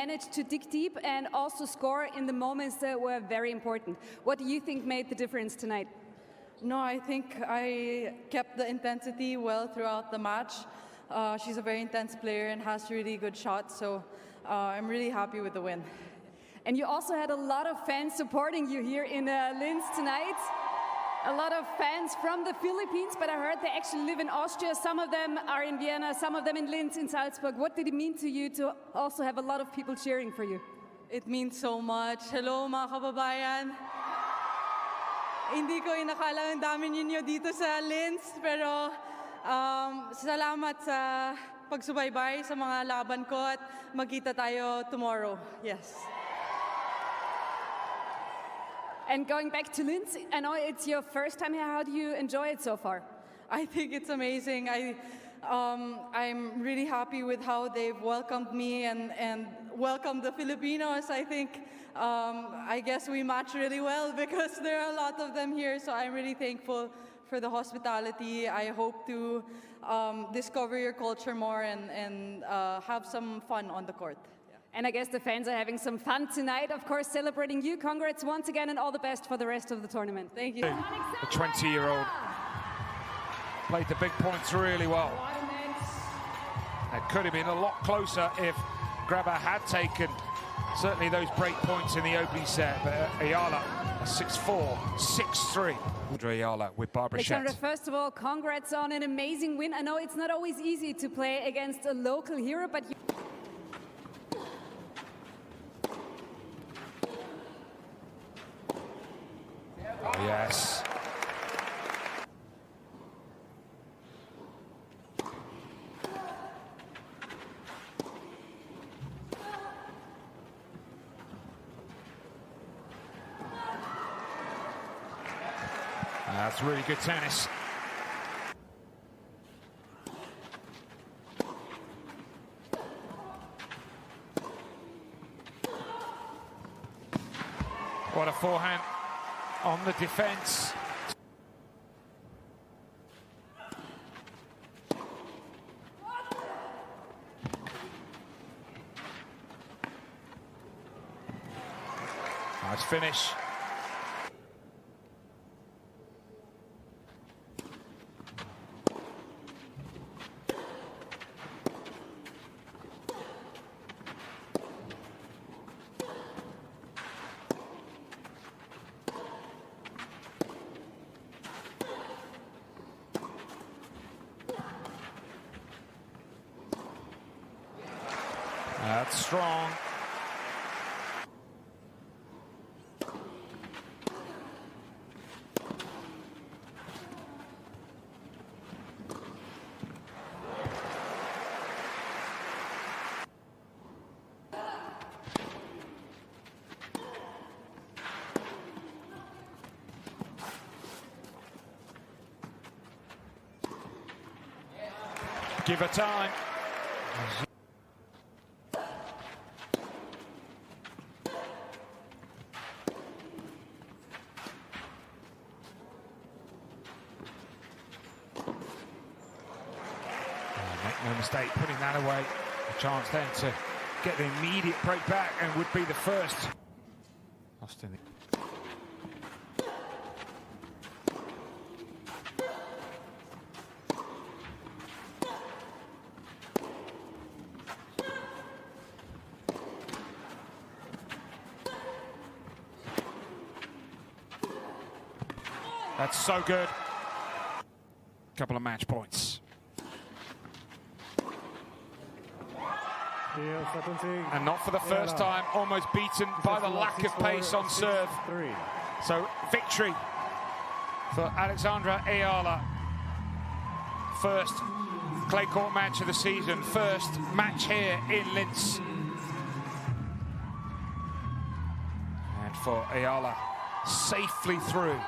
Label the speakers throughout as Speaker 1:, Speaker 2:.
Speaker 1: managed to dig deep and also score in the moments that were very important. What do you think made the difference tonight?
Speaker 2: No, I think I kept the intensity well throughout the match. She's a very intense player and has really good shots, so I'm really happy with the win.
Speaker 1: And you also had a lot of fans supporting you here in Linz tonight. A lot of fans from the Philippines, but I heard they actually live in Austria. Some of them are in Vienna, some of them in Linz, in Salzburg. What did it mean to you to also have a lot of people cheering for you?
Speaker 2: It means so much. Hello mga kababayan. Hindi ko inakala ang dami ninyo dito sa Linz, pero salamat sa pagsubaybay sa mga laban ko at magkita tayo tomorrow. Yes.
Speaker 1: And going back to Linz, I know it's your first time here. How do you enjoy it so far?
Speaker 2: I think it's amazing. I'm really happy with how they've welcomed me and welcomed the Filipinos. I think, I guess we match really well because there are a lot of them here. So I'm really thankful for the hospitality. I hope to discover your culture more and have some fun on the court.
Speaker 1: And I guess the fans are having some fun tonight, of course, celebrating you. Congrats once again and all the best for the rest of the tournament.
Speaker 2: Thank you.
Speaker 3: The 20-year-old played the big points really well. It could have been a lot closer if Grabher had taken certainly those break points in the opening set, but Eala, 6-4, 6-3. Eala with Barbara
Speaker 1: Alexandra,
Speaker 3: Schett.
Speaker 1: first of all, congrats on an amazing win. I know it's not always easy to play against a local hero, but
Speaker 3: Yes. That's really good tennis. What a forehand on the defense. Nice finish. That's strong. Give her time. Make no mistake, putting that away. A chance then to get the immediate break back and would be the first. Austin. That's so good. Couple of match points. And not for the first time, almost beaten by the lack of pace on serve. So victory for Alexandra Eala. First clay court match of the season, first match here in Linz. And for Eala, safely through.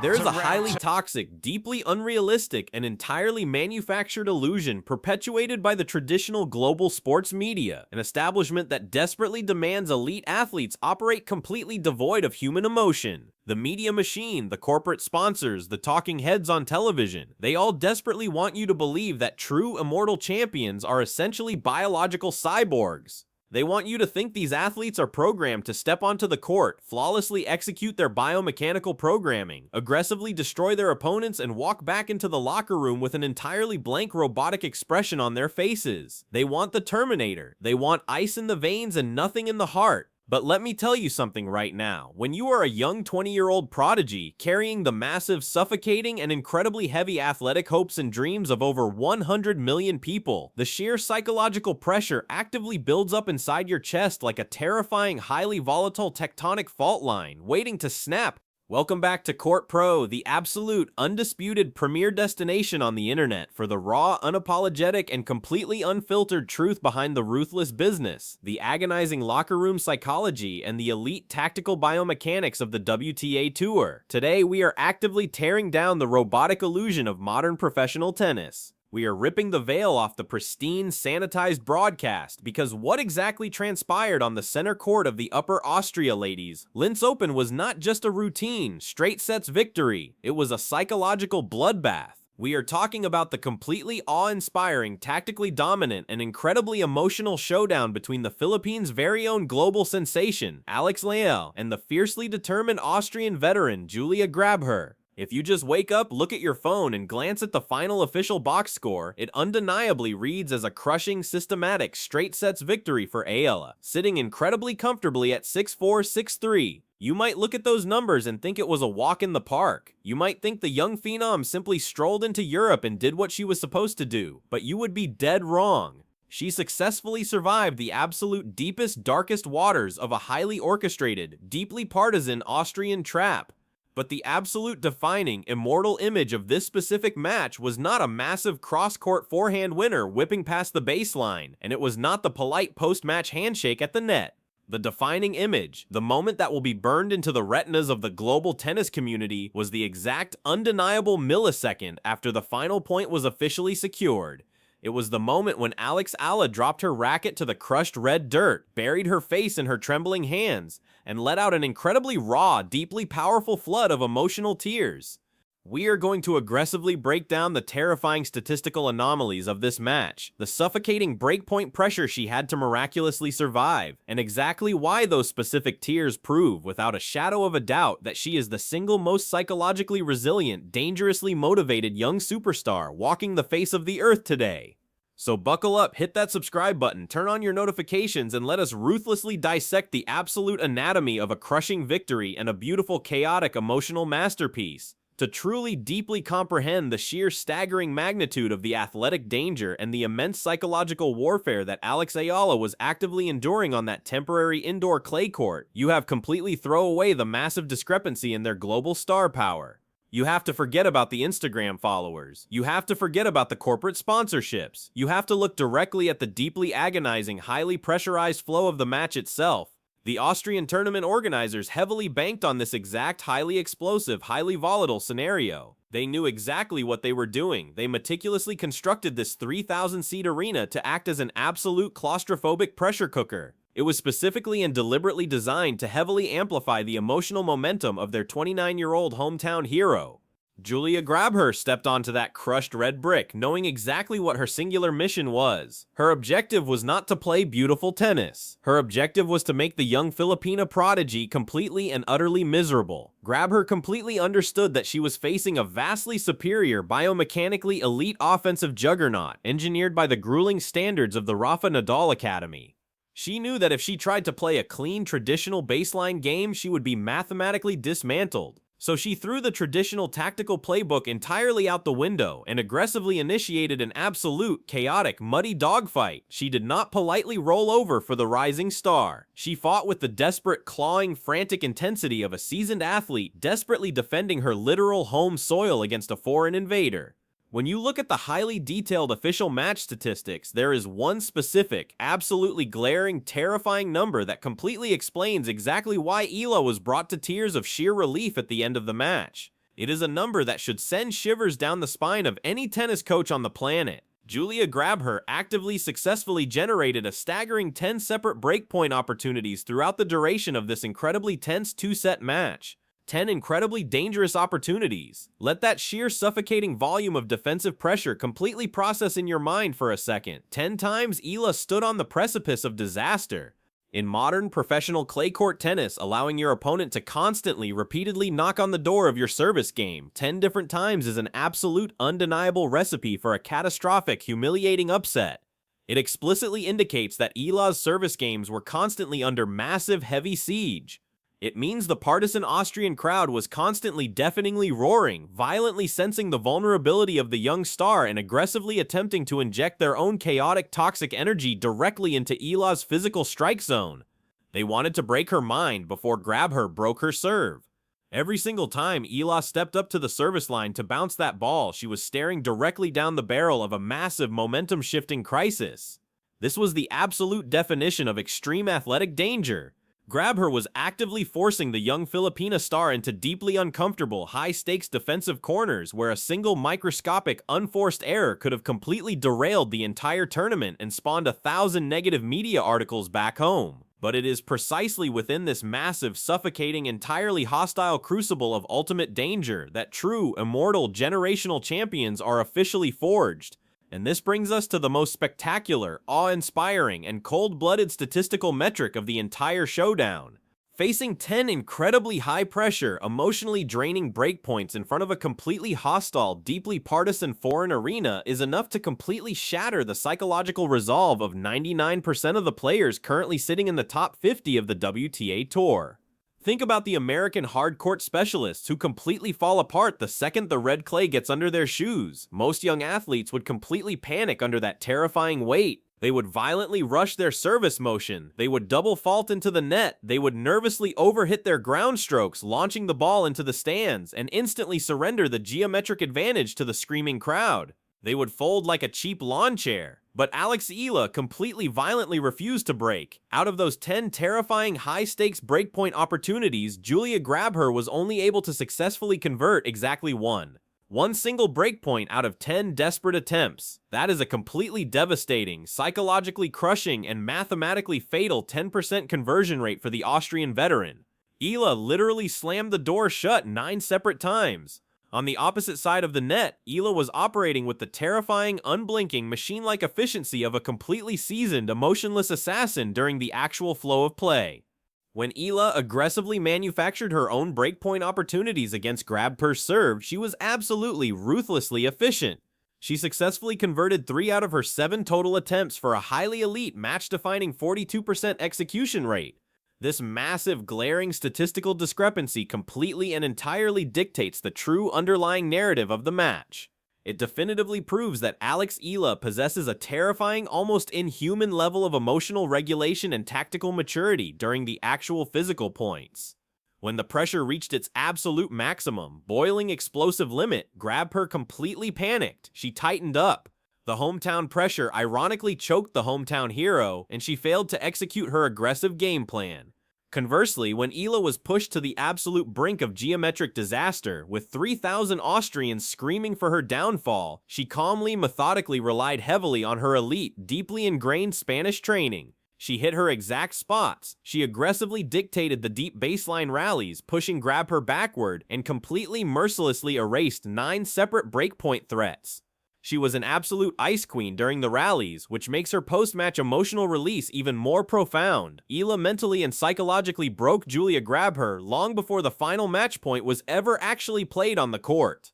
Speaker 4: There's a highly toxic, deeply unrealistic, and entirely manufactured illusion perpetuated by the traditional global sports media, an establishment that desperately demands elite athletes operate completely devoid of human emotion. The media machine, the corporate sponsors, the talking heads on television, they all desperately want you to believe that true immortal champions are essentially biological cyborgs. They want you to think these athletes are programmed to step onto the court, flawlessly execute their biomechanical programming, aggressively destroy their opponents, and walk back into the locker room with an entirely blank robotic expression on their faces. They want the Terminator. They want ice in the veins and nothing in the heart. But let me tell you something right now. When you are a young 20-year-old prodigy carrying the massive, suffocating, and incredibly heavy athletic hopes and dreams of over 100 million people, the sheer psychological pressure actively builds up inside your chest like a terrifying, highly volatile tectonic fault line waiting to snap. Welcome back to Court Pro, the absolute, undisputed premier destination on the internet for the raw, unapologetic, and completely unfiltered truth behind the ruthless business, the agonizing locker room psychology, and the elite tactical biomechanics of the WTA Tour. Today, we are actively tearing down the robotic illusion of modern professional tennis. We are ripping the veil off the pristine, sanitized broadcast, because what exactly transpired on the center court of the Upper Austria ladies? Linz Open was not just a routine, straight sets victory. It was a psychological bloodbath. We are talking about the completely awe-inspiring, tactically dominant, and incredibly emotional showdown between the Philippines' very own global sensation, Alex Eala, and the fiercely determined Austrian veteran, Julia Grabher. If you just wake up, look at your phone, and glance at the final official box score, it undeniably reads as a crushing, systematic, straight sets victory for Eala, sitting incredibly comfortably at 6-4, 6-3. You might look at those numbers and think it was a walk in the park. You might think the young phenom simply strolled into Europe and did what she was supposed to do, but you would be dead wrong. She successfully survived the absolute deepest, darkest waters of a highly orchestrated, deeply partisan Austrian trap. But the absolute defining, immortal image of this specific match was not a massive cross-court forehand winner whipping past the baseline, and it was not the polite post-match handshake at the net. The defining image, the moment that will be burned into the retinas of the global tennis community, was the exact, undeniable millisecond after the final point was officially secured. It was the moment when Alex Eala dropped her racket to the crushed red dirt, buried her face in her trembling hands, and let out an incredibly raw, deeply powerful flood of emotional tears. We are going to aggressively break down the terrifying statistical anomalies of this match, the suffocating breakpoint pressure she had to miraculously survive, and exactly why those specific tears prove, without a shadow of a doubt, that she is the single most psychologically resilient, dangerously motivated young superstar walking the face of the earth today. So buckle up, hit that subscribe button, turn on your notifications, and let us ruthlessly dissect the absolute anatomy of a crushing victory and a beautiful, chaotic, emotional masterpiece. To truly deeply comprehend the sheer staggering magnitude of the athletic danger and the immense psychological warfare that Alex Eala was actively enduring on that temporary indoor clay court, you have completely thrown away the massive discrepancy in their global star power. You have to forget about the Instagram followers. You have to forget about the corporate sponsorships. You have to look directly at the deeply agonizing, highly pressurized flow of the match itself. The Austrian tournament organizers heavily banked on this exact highly explosive, highly volatile scenario. They knew exactly what they were doing. They meticulously constructed this 3,000-seat arena to act as an absolute claustrophobic pressure cooker. It was specifically and deliberately designed to heavily amplify the emotional momentum of their 29-year-old hometown hero. Julia Grabher stepped onto that crushed red brick, knowing exactly what her singular mission was. Her objective was not to play beautiful tennis. Her objective was to make the young Filipina prodigy completely and utterly miserable. Grabher completely understood that she was facing a vastly superior, biomechanically elite offensive juggernaut, engineered by the grueling standards of the Rafa Nadal Academy. She knew that if she tried to play a clean, traditional baseline game, she would be mathematically dismantled. So she threw the traditional tactical playbook entirely out the window and aggressively initiated an absolute, chaotic, muddy dogfight. She did not politely roll over for the rising star. She fought with the desperate, clawing, frantic intensity of a seasoned athlete desperately defending her literal home soil against a foreign invader. When you look at the highly detailed official match statistics, there is one specific, absolutely glaring, terrifying number that completely explains exactly why Eala was brought to tears of sheer relief at the end of the match. It is a number that should send shivers down the spine of any tennis coach on the planet. Julia Grabher actively successfully generated a staggering 10 separate breakpoint opportunities throughout the duration of this incredibly tense two-set match. 10 incredibly dangerous opportunities. Let that sheer suffocating volume of defensive pressure completely process in your mind for a second. 10 times Eala stood on the precipice of disaster. In modern professional clay court tennis, allowing your opponent to constantly, repeatedly knock on the door of your service game 10 different times is an absolute, undeniable recipe for a catastrophic, humiliating upset. It explicitly indicates that Eala's service games were constantly under massive, heavy siege. It means the partisan Austrian crowd was constantly deafeningly roaring, violently sensing the vulnerability of the young star and aggressively attempting to inject their own chaotic, toxic energy directly into Eala's physical strike zone. They wanted to break her mind before Grabher broke her serve. Every single time Eala stepped up to the service line to bounce that ball, she was staring directly down the barrel of a massive momentum-shifting crisis. This was the absolute definition of extreme athletic danger. Grabher was actively forcing the young Filipina star into deeply uncomfortable, high-stakes defensive corners where a single microscopic, unforced error could have completely derailed the entire tournament and spawned 1,000 negative media articles back home. But it is precisely within this massive, suffocating, entirely hostile crucible of ultimate danger that true, immortal, generational champions are officially forged. And this brings us to the most spectacular, awe-inspiring, and cold-blooded statistical metric of the entire showdown. Facing 10 incredibly high-pressure, emotionally draining breakpoints in front of a completely hostile, deeply partisan foreign arena is enough to completely shatter the psychological resolve of 99% of the players currently sitting in the top 50 of the WTA Tour. Think about the American hard-court specialists who completely fall apart the second the red clay gets under their shoes. Most young athletes would completely panic under that terrifying weight. They would violently rush their service motion. They would double fault into the net. They would nervously overhit their ground strokes, launching the ball into the stands, and instantly surrender the geometric advantage to the screaming crowd. They would fold like a cheap lawn chair. But Alex Eala completely violently refused to break. Out of those 10 terrifying high-stakes breakpoint opportunities, Julia Grabher was only able to successfully convert exactly one. One single breakpoint out of 10 desperate attempts. That is a completely devastating, psychologically crushing, and mathematically fatal 10% conversion rate for the Austrian veteran. Eala literally slammed the door shut 9 separate times. On the opposite side of the net, Eala was operating with the terrifying, unblinking, machine-like efficiency of a completely seasoned, emotionless assassin during the actual flow of play. When Eala aggressively manufactured her own breakpoint opportunities against Grabher's serve, she was absolutely, ruthlessly efficient. She successfully converted 3 out of her 7 total attempts for a highly elite, match-defining 42% execution rate. This massive, glaring statistical discrepancy completely and entirely dictates the true underlying narrative of the match. It definitively proves that Alex Eala possesses a terrifying, almost inhuman level of emotional regulation and tactical maturity during the actual physical points. When the pressure reached its absolute maximum, boiling explosive limit, Grabher completely panicked. She tightened up. The hometown pressure ironically choked the hometown hero, and she failed to execute her aggressive game plan. Conversely, when Eala was pushed to the absolute brink of geometric disaster, with 3,000 Austrians screaming for her downfall, she calmly, methodically relied heavily on her elite, deeply ingrained Spanish training. She hit her exact spots. She aggressively dictated the deep baseline rallies, pushing Grabher backward, and completely mercilessly erased 9 separate breakpoint threats. She was an absolute ice queen during the rallies, which makes her post-match emotional release even more profound. Eala mentally and psychologically broke Julia Grabher long before the final match point was ever actually played on the court.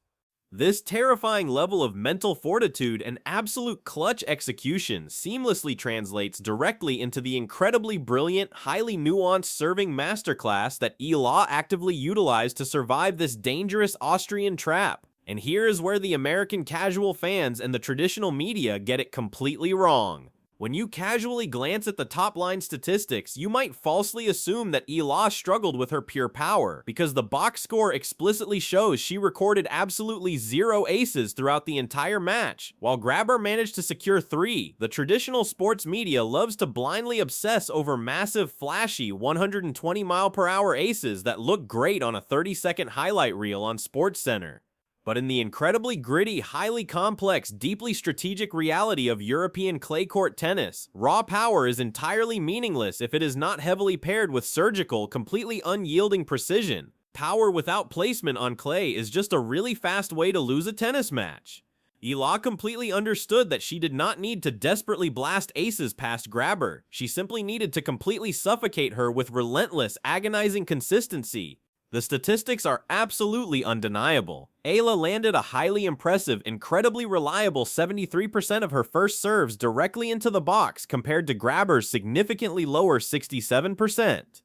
Speaker 4: This terrifying level of mental fortitude and absolute clutch execution seamlessly translates directly into the incredibly brilliant, highly nuanced serving masterclass that Eala actively utilized to survive this dangerous Austrian trap. And here is where the American casual fans and the traditional media get it completely wrong. When you casually glance at the top-line statistics, you might falsely assume that Eala struggled with her pure power, because the box score explicitly shows she recorded absolutely 0 aces throughout the entire match. While Grabher managed to secure 3, the traditional sports media loves to blindly obsess over massive, flashy 120-mile-per-hour aces that look great on a 30-second highlight reel on SportsCenter. But in the incredibly gritty, highly complex, deeply strategic reality of European clay court tennis, raw power is entirely meaningless if it is not heavily paired with surgical, completely unyielding precision. Power without placement on clay is just a really fast way to lose a tennis match. Eala completely understood that she did not need to desperately blast aces past Grabher. She simply needed to completely suffocate her with relentless, agonizing consistency. The statistics are absolutely undeniable. Eala landed a highly impressive, incredibly reliable 73% of her first serves directly into the box compared to Grabher's significantly lower 67%.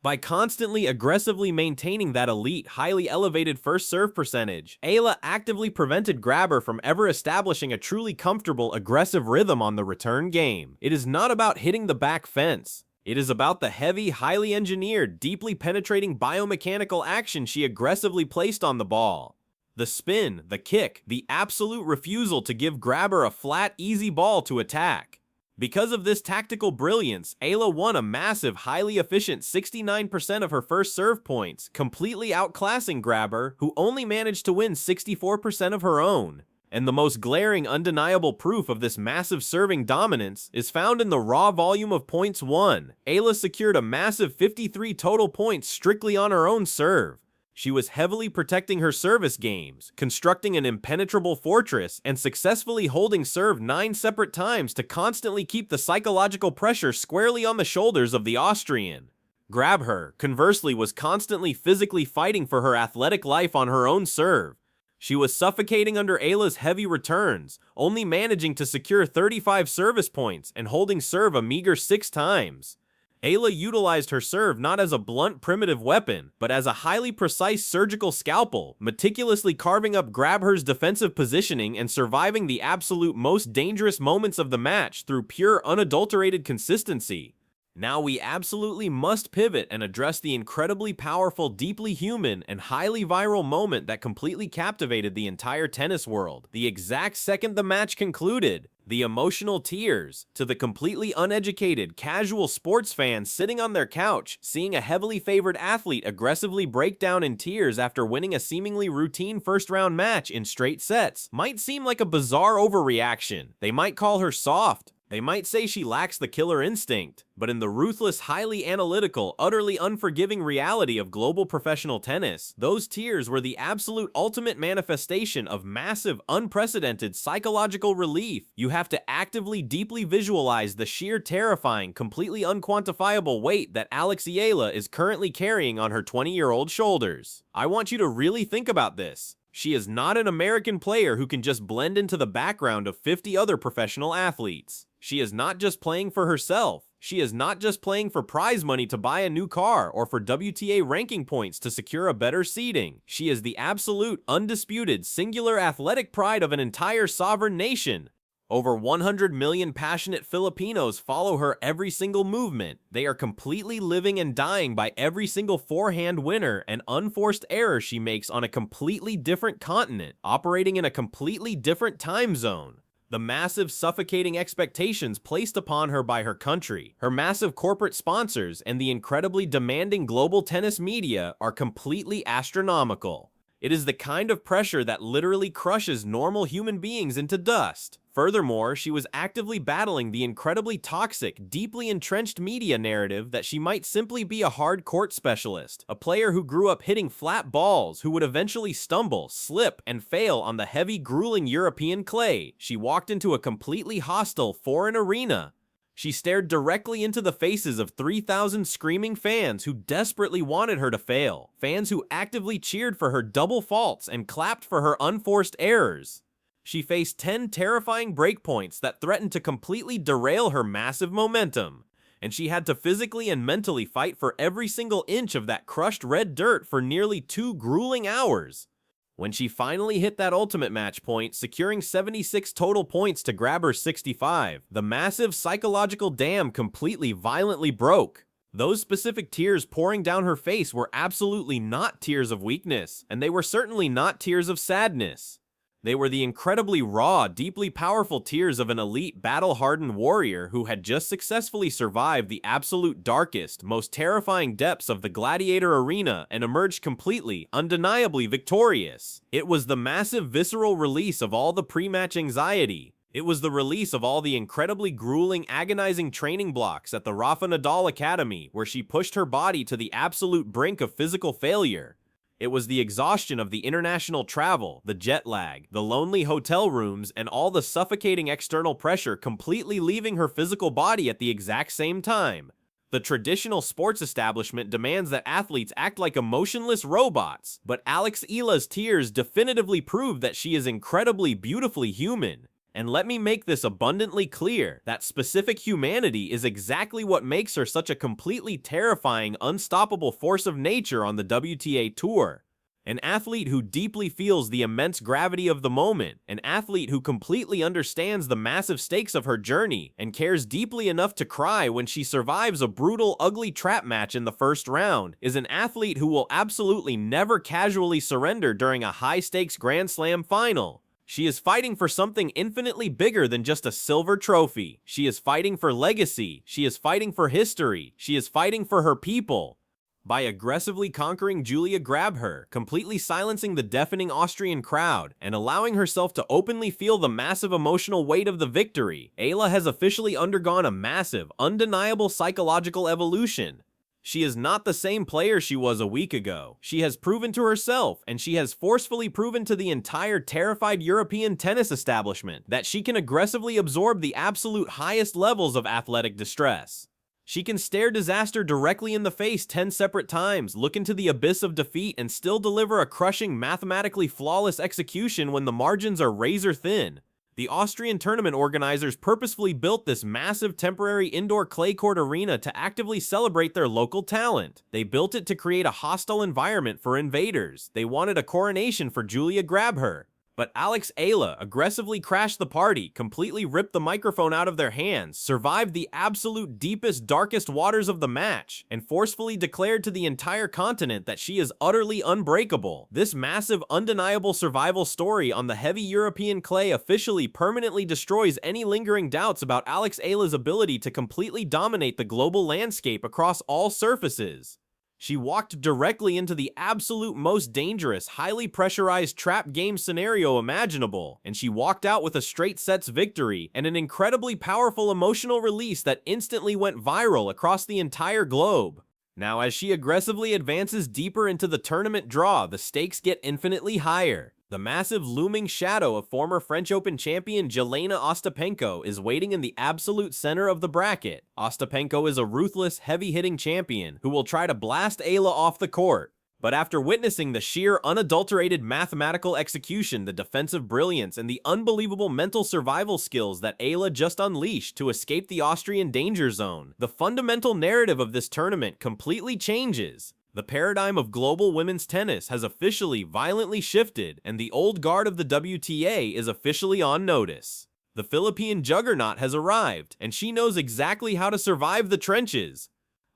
Speaker 4: By constantly aggressively maintaining that elite, highly elevated first serve percentage, Eala actively prevented Grabher from ever establishing a truly comfortable, aggressive rhythm on the return game. It is not about hitting the back fence. It is about the heavy, highly engineered, deeply penetrating biomechanical action she aggressively placed on the ball. The spin, the kick, the absolute refusal to give Grabher a flat, easy ball to attack. Because of this tactical brilliance, Eala won a massive, highly efficient 69% of her first serve points, completely outclassing Grabher, who only managed to win 64% of her own. And the most glaring, undeniable proof of this massive serving dominance is found in the raw volume of points won. Eala secured a massive 53 total points strictly on her own serve. She was heavily protecting her service games, constructing an impenetrable fortress, and successfully holding serve 9 separate times to constantly keep the psychological pressure squarely on the shoulders of the Austrian. Grabher, conversely, was constantly physically fighting for her athletic life on her own serve. She was suffocating under Eala's heavy returns, only managing to secure 35 service points and holding serve a meager 6 times. Eala utilized her serve not as a blunt primitive weapon, but as a highly precise surgical scalpel, meticulously carving up Grabher's defensive positioning and surviving the absolute most dangerous moments of the match through pure unadulterated consistency. Now we absolutely must pivot and address the incredibly powerful, deeply human, and highly viral moment that completely captivated the entire tennis world. The exact second the match concluded, the emotional tears, to the completely uneducated, casual sports fan sitting on their couch, seeing a heavily favored athlete aggressively break down in tears after winning a seemingly routine first-round match in straight sets, might seem like a bizarre overreaction. They might call her soft. They might say she lacks the killer instinct, but in the ruthless, highly analytical, utterly unforgiving reality of global professional tennis, those tears were the absolute ultimate manifestation of massive, unprecedented psychological relief. You have to actively, deeply visualize the sheer terrifying, completely unquantifiable weight that Alex Eala is currently carrying on her 20-year-old shoulders. I want you to really think about this. She is not an American player who can just blend into the background of 50 other professional athletes. She is not just playing for herself. She is not just playing for prize money to buy a new car or for WTA ranking points to secure a better seeding. She is the absolute, undisputed, singular athletic pride of an entire sovereign nation. Over 100 million passionate Filipinos follow her every single movement. They are completely living and dying by every single forehand winner and unforced error she makes on a completely different continent, operating in a completely different time zone. The massive, suffocating expectations placed upon her by her country, her massive corporate sponsors, and the incredibly demanding global tennis media are completely astronomical. It is the kind of pressure that literally crushes normal human beings into dust. Furthermore, she was actively battling the incredibly toxic, deeply entrenched media narrative that she might simply be a hard court specialist, a player who grew up hitting flat balls, who would eventually stumble, slip, and fail on the heavy, grueling European clay. She walked into a completely hostile foreign arena. She stared directly into the faces of 3,000 screaming fans who desperately wanted her to fail, fans who actively cheered for her double faults and clapped for her unforced errors. She faced 10 terrifying breakpoints that threatened to completely derail her massive momentum, and she had to physically and mentally fight for every single inch of that crushed red dirt for nearly 2 grueling hours. When she finally hit that ultimate match point, securing 76 total points to Grabher's 65, the massive psychological dam completely violently broke. Those specific tears pouring down her face were absolutely not tears of weakness, and they were certainly not tears of sadness. They were the incredibly raw, deeply powerful tears of an elite, battle-hardened warrior who had just successfully survived the absolute darkest, most terrifying depths of the gladiator arena and emerged completely, undeniably victorious. It was the massive visceral release of all the pre-match anxiety. It was the release of all the incredibly grueling, agonizing training blocks at the Rafa Nadal Academy, where she pushed her body to the absolute brink of physical failure. It was the exhaustion of the international travel, the jet lag, the lonely hotel rooms, and all the suffocating external pressure completely leaving her physical body at the exact same time. The traditional sports establishment demands that athletes act like emotionless robots, but Alex Eala's tears definitively prove that she is incredibly beautifully human. And let me make this abundantly clear, that specific humanity is exactly what makes her such a completely terrifying, unstoppable force of nature on the WTA Tour. An athlete who deeply feels the immense gravity of the moment, an athlete who completely understands the massive stakes of her journey, and cares deeply enough to cry when she survives a brutal, ugly trap match in the first round, is an athlete who will absolutely never casually surrender during a high-stakes Grand Slam final. She is fighting for something infinitely bigger than just a silver trophy. She is fighting for legacy. She is fighting for history. She is fighting for her people. By aggressively conquering Julia Grabher, completely silencing the deafening Austrian crowd, and allowing herself to openly feel the massive emotional weight of the victory, Eala has officially undergone a massive, undeniable psychological evolution. She is not the same player she was a week ago. She has proven to herself, and she has forcefully proven to the entire terrified European tennis establishment, that she can aggressively absorb the absolute highest levels of athletic distress. She can stare disaster directly in the face 10 separate times, look into the abyss of defeat, and still deliver a crushing, mathematically flawless execution when the margins are razor thin. The Austrian tournament organizers purposefully built this massive temporary indoor clay court arena to actively celebrate their local talent. They built it to create a hostile environment for invaders. They wanted a coronation for Julia Grabher. But Alex Eala aggressively crashed the party, completely ripped the microphone out of their hands, survived the absolute deepest, darkest waters of the match, and forcefully declared to the entire continent that she is utterly unbreakable. This massive, undeniable survival story on the heavy European clay officially permanently destroys any lingering doubts about Alex Eala's ability to completely dominate the global landscape across all surfaces. She walked directly into the absolute most dangerous, highly pressurized trap game scenario imaginable, and she walked out with a straight sets victory and an incredibly powerful emotional release that instantly went viral across the entire globe. Now, as she aggressively advances deeper into the tournament draw, the stakes get infinitely higher. The massive looming shadow of former French Open champion Jelena Ostapenko is waiting in the absolute center of the bracket. Ostapenko is a ruthless, heavy-hitting champion who will try to blast Eala off the court. But after witnessing the sheer, unadulterated mathematical execution, the defensive brilliance, and the unbelievable mental survival skills that Eala just unleashed to escape the Austrian danger zone, the fundamental narrative of this tournament completely changes. The paradigm of global women's tennis has officially violently shifted, and the old guard of the WTA is officially on notice. The Philippine juggernaut has arrived, and she knows exactly how to survive the trenches.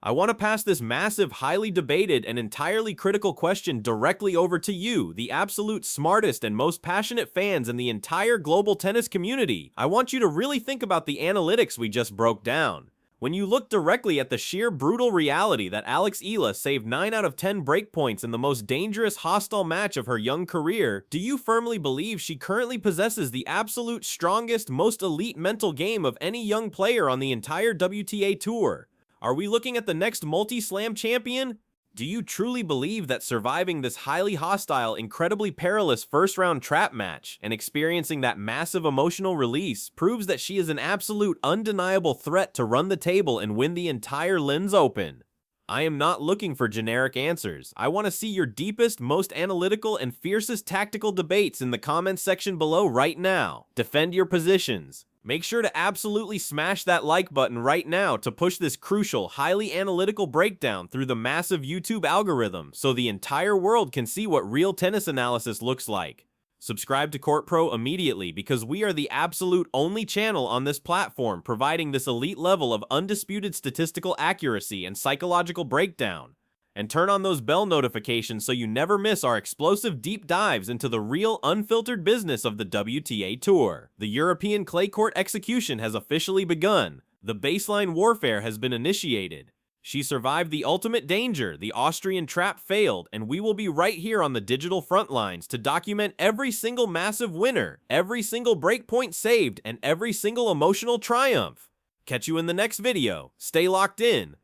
Speaker 4: I want to pass this massive, highly debated, and entirely critical question directly over to you, the absolute smartest and most passionate fans in the entire global tennis community. I want you to really think about the analytics we just broke down. When you look directly at the sheer brutal reality that Alex Eala saved 9 out of 10 breakpoints in the most dangerous hostile match of her young career, do you firmly believe she currently possesses the absolute strongest, most elite mental game of any young player on the entire WTA Tour? Are we looking at the next multi-slam champion? Do you truly believe that surviving this highly hostile, incredibly perilous first-round trap match and experiencing that massive emotional release proves that she is an absolute undeniable threat to run the table and win the entire Linz Open? I am not looking for generic answers. I want to see your deepest, most analytical, and fiercest tactical debates in the comments section below right now. Defend your positions. Make sure to absolutely smash that like button right now to push this crucial, highly analytical breakdown through the massive YouTube algorithm so the entire world can see what real tennis analysis looks like. Subscribe to Court Pro immediately because we are the absolute only channel on this platform providing this elite level of undisputed statistical accuracy and psychological breakdown. And turn on those bell notifications so you never miss our explosive deep dives into the real, unfiltered business of the WTA Tour. The European clay court execution has officially begun. The baseline warfare has been initiated. She survived the ultimate danger, the Austrian trap failed, and we will be right here on the digital front lines to document every single massive winner, every single breakpoint saved, and every single emotional triumph. Catch you in the next video. Stay locked in.